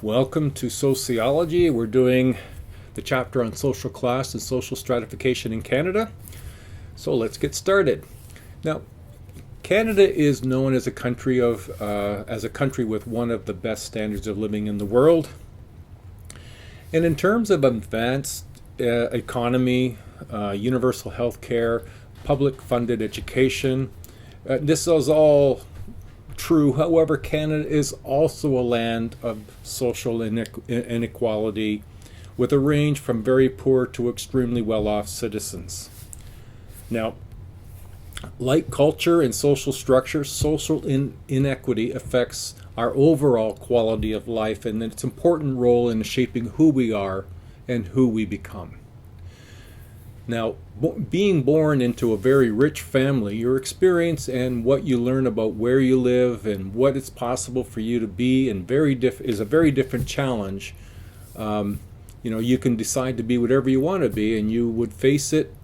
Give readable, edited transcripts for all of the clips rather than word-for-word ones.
Welcome to Sociology. We're doing the chapter on social class and social stratification in Canada. So let's get started. Now, Canada is known as a country with one of the best standards of living in the world. And in terms of advanced economy, universal health care, public funded education, this is all true. However, Canada is also a land of social inequality with a range from very poor to extremely well-off citizens. Now, like culture and social structure, social inequity affects our overall quality of life and its important role in shaping who we are and who we become. Now, being born into a very rich family, your experience and what you learn about where you live and what it's possible for you to be is a very different challenge. You can decide to be whatever you want to be, and you would face it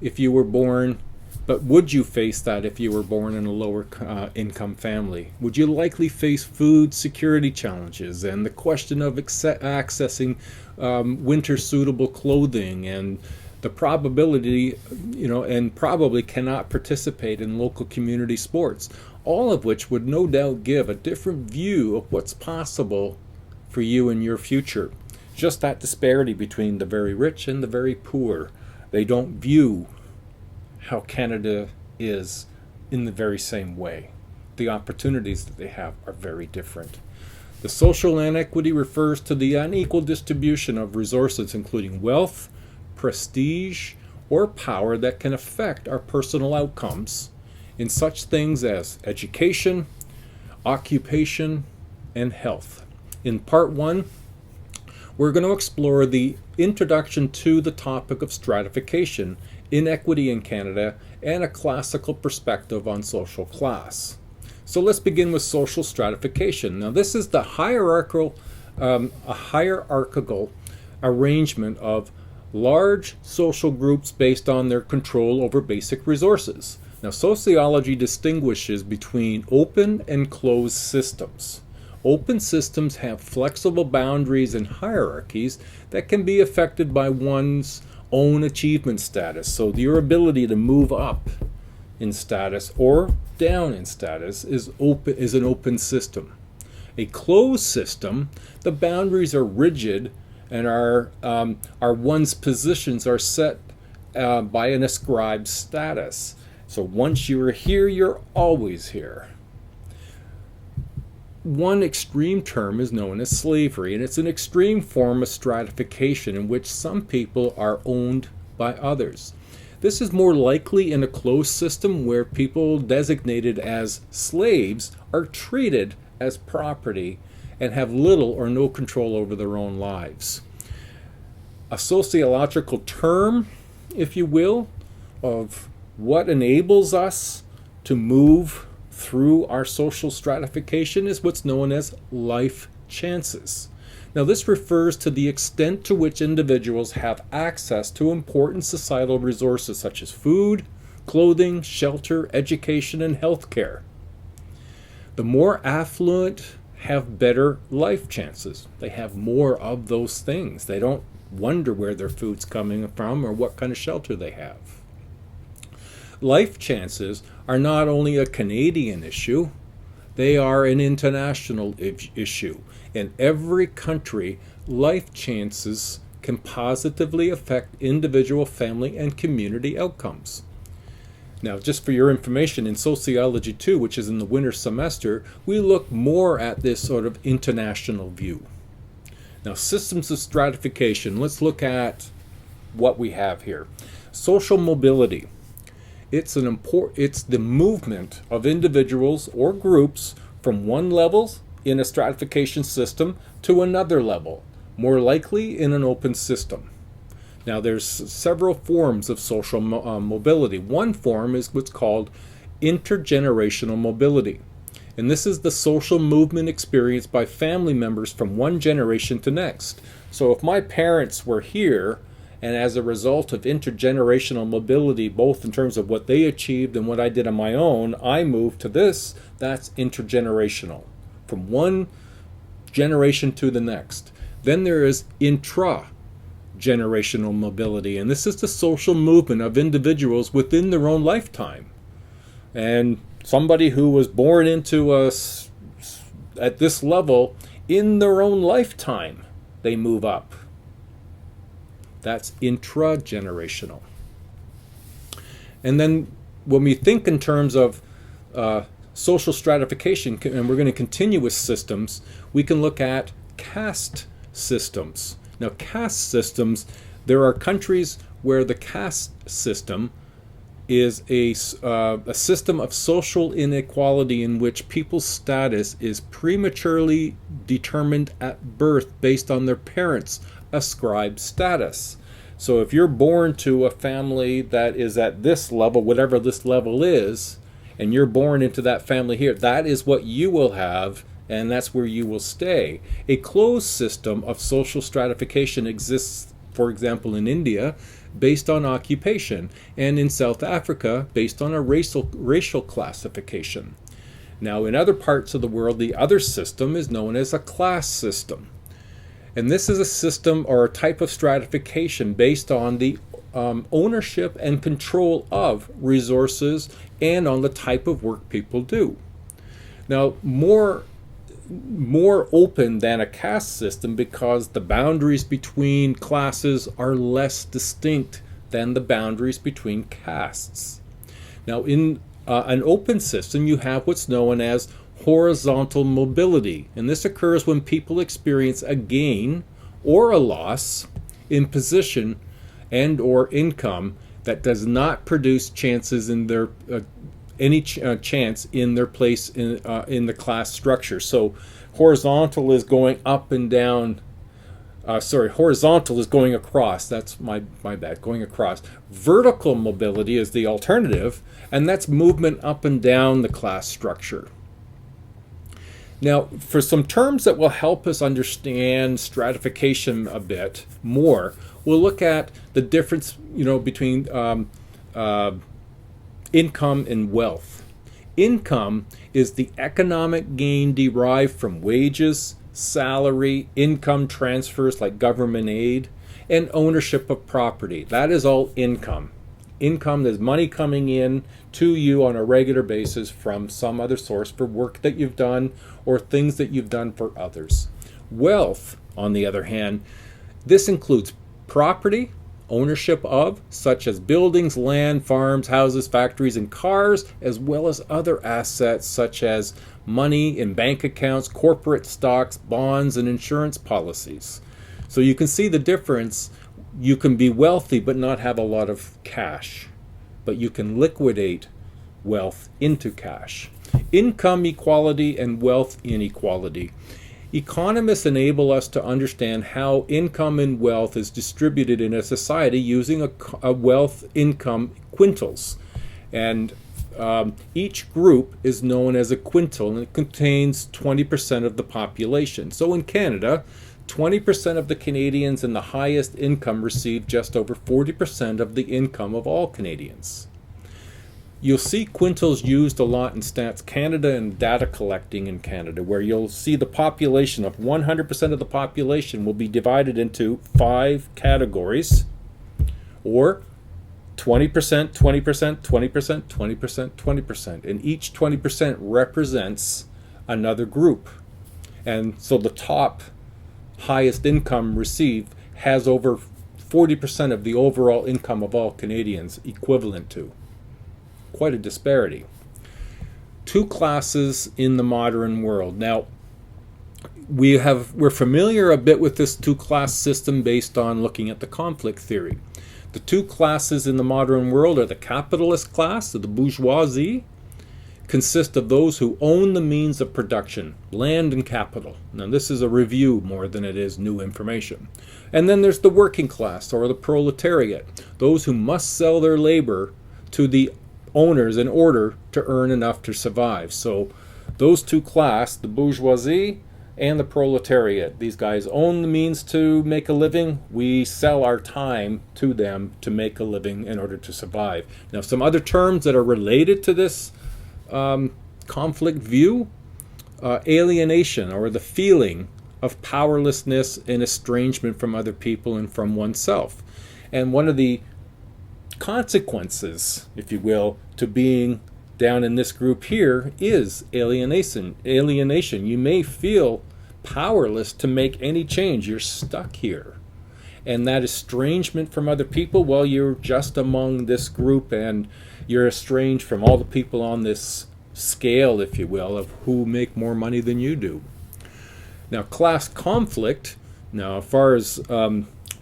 if you were born. But would you face that if you were born in a lower income family? Would you likely face food security challenges and the question of accessing winter suitable clothing and the probability, and probably cannot participate in local community sports, all of which would no doubt give a different view of what's possible for you in your future. Just that disparity between the very rich and the very poor. They don't view how Canada is in the very same way. The opportunities that they have are very different. The social inequity refers to the unequal distribution of resources, including wealth, prestige, or power that can affect our personal outcomes in such things as education, occupation, and health. In part 1, we're going to explore the introduction to the topic of stratification, inequity in Canada, and a classical perspective on social class. So let's begin with social stratification. Now, this is the hierarchical arrangement of large social groups based on their control over basic resources. Now, sociology distinguishes between open and closed systems. Open systems have flexible boundaries and hierarchies that can be affected by one's own achievement status. So your ability to move up in status or down in status is an open system. A closed system, the boundaries are rigid and one's positions are set by an ascribed status. So once you're here, you're always here. One extreme term is known as slavery, and it's an extreme form of stratification in which some people are owned by others. This is more likely in a closed system where people designated as slaves are treated as property and have little or no control over their own lives. A sociological term, if you will, of what enables us to move through our social stratification is what's known as life chances. Now, this refers to the extent to which individuals have access to important societal resources such as food, clothing, shelter, education, and healthcare. The more affluent have better life chances. They have more of those things. They don't wonder where their food's coming from or what kind of shelter they have. Life chances are not only a Canadian issue, they are an international issue. In every country, life chances can positively affect individual, family, and community outcomes. Now, just for your information, in Sociology 2, which is in the winter semester, we look more at this sort of international view. Now, systems of stratification, let's look at what we have here. Social mobility. It's the movement of individuals or groups from one level in a stratification system to another level, more likely in an open system. Now, there's several forms of social mobility. One form is what's called intergenerational mobility. And this is the social movement experienced by family members from one generation to next. So if my parents were here, and as a result of intergenerational mobility, both in terms of what they achieved and what I did on my own, I moved to this, that's intergenerational. From one generation to the next. Then there is intra-generational mobility, and this is the social movement of individuals within their own lifetime. And somebody who was born into us at this level in their own lifetime, they move up. That's intra-generational. And then when we think in terms of social stratification, and we're going to continue with systems, we can look at caste systems. Now, caste systems, there are countries where the caste system is a system of social inequality in which people's status is prematurely determined at birth based on their parents' ascribed status. So if you're born to a family that is at this level, whatever this level is, and you're born into that family here, that is what you will have, and that's where you will stay. A closed system of social stratification exists, for example, in India, based on occupation, and in South Africa, based on a racial classification. Now, in other parts of the world, the other system is known as a class system. And this is a system or a type of stratification based on the ownership and control of resources and on the type of work people do. Now, more open than a caste system because the boundaries between classes are less distinct than the boundaries between castes. Now, in an open system, you have what's known as horizontal mobility, and this occurs when people experience a gain or a loss in position and or income that does not produce chances in their chance in their place in the class structure. So horizontal is going up and down. Horizontal is going across. That's my bad, going across. Vertical mobility is the alternative, and that's movement up and down the class structure. Now, for some terms that will help us understand stratification a bit more, we'll look at the difference, between income and wealth. Income is the economic gain derived from wages, salary, income transfers like government aid, and ownership of property. That is all income. Income is money coming in to you on a regular basis from some other source for work that you've done or things that you've done for others. Wealth, on the other hand, this includes property, ownership of, such as buildings, land, farms, houses, factories, and cars, as well as other assets such as money in bank accounts, corporate stocks, bonds, and insurance policies. So you can see the difference. You can be wealthy but not have a lot of cash, but you can liquidate wealth into cash. Income equality and wealth inequality. Economists enable us to understand how income and wealth is distributed in a society using a wealth income quintiles. And each group is known as a quintile, and it contains 20% of the population. So in Canada, 20% of the Canadians in the highest income receive just over 40% of the income of all Canadians. You'll see quintiles used a lot in Stats Canada and data collecting in Canada, where you'll see the population of 100% of the population will be divided into 5 categories, or 20%, 20%, 20%, 20%, 20%. And each 20% represents another group. And so the top highest income received has over 40% of the overall income of all Canadians equivalent to. Quite a disparity. 2 classes in the modern world. Now, we're familiar a bit with this 2-class system based on looking at the conflict theory. The 2 classes in the modern world are the capitalist class, or the bourgeoisie, consist of those who own the means of production, land and capital. Now, this is a review more than it is new information. And then there's the working class, or the proletariat, those who must sell their labor to the owners in order to earn enough to survive. So those 2 classes, the bourgeoisie and the proletariat, these guys own the means to make a living. We sell our time to them to make a living in order to survive. Now, some other terms that are related to this conflict view, alienation, or the feeling of powerlessness and estrangement from other people and from oneself. And one of the consequences, if you will, to being down in this group here is alienation. You may feel powerless to make any change. You're stuck here. And that estrangement from other people, well, you're just among this group and you're estranged from all the people on this scale, if you will, of who make more money than you do. Now, class conflict, now, as far as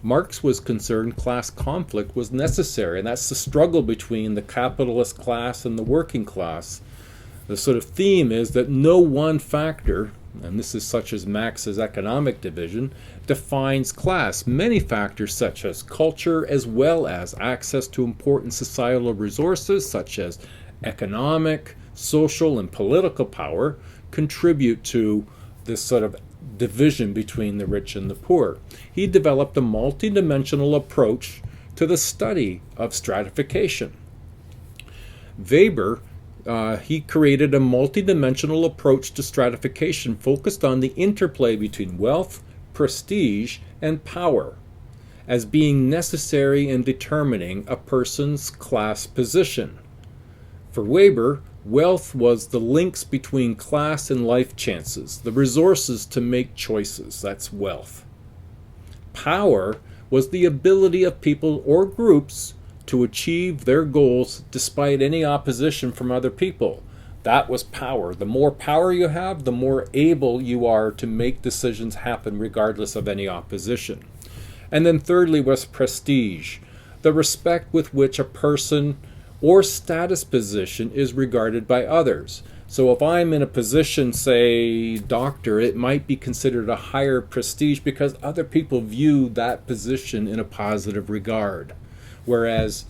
Marx was concerned, class conflict was necessary, and that's the struggle between the capitalist class and the working class. The sort of theme is that no one factor, and this is such as Marx's economic division, defines class. Many factors such as culture, as well as access to important societal resources such as economic, social, and political power, contribute to this sort of division between the rich and the poor. He developed a multidimensional approach to the study of stratification. Weber, he created a multidimensional approach to stratification focused on the interplay between wealth, prestige, and power as being necessary in determining a person's class position. For Weber, wealth was the links between class and life chances, the resources to make choices. That's wealth. Power was the ability of people or groups to achieve their goals despite any opposition from other people. That was power. The more power you have, the more able you are to make decisions happen regardless of any opposition. And then thirdly was prestige, the respect with which a person or status position is regarded by others. So if I'm in a position, say doctor, it might be considered a higher prestige because other people view that position in a positive regard. Whereas,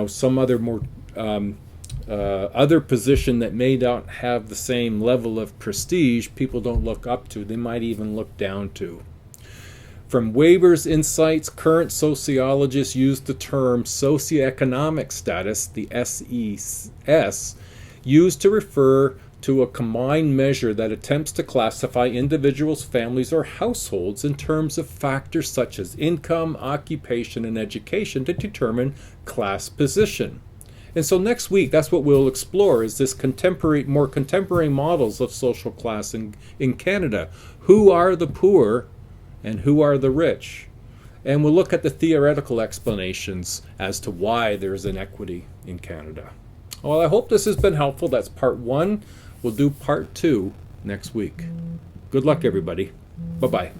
some other more other position that may not have the same level of prestige, people don't look up to. They might even look down to. From Weber's insights, current sociologists use the term socioeconomic status, the SES, used to refer to a combined measure that attempts to classify individuals, families, or households in terms of factors such as income, occupation, and education to determine class position. And so next week, that's what we'll explore, is this more contemporary models of social class in Canada. Who are the poor and who are the rich? And we'll look at the theoretical explanations as to why there's inequity in Canada. Well, I hope this has been helpful. That's part 1. We'll do part 2 next week. Good luck, everybody. Bye-bye.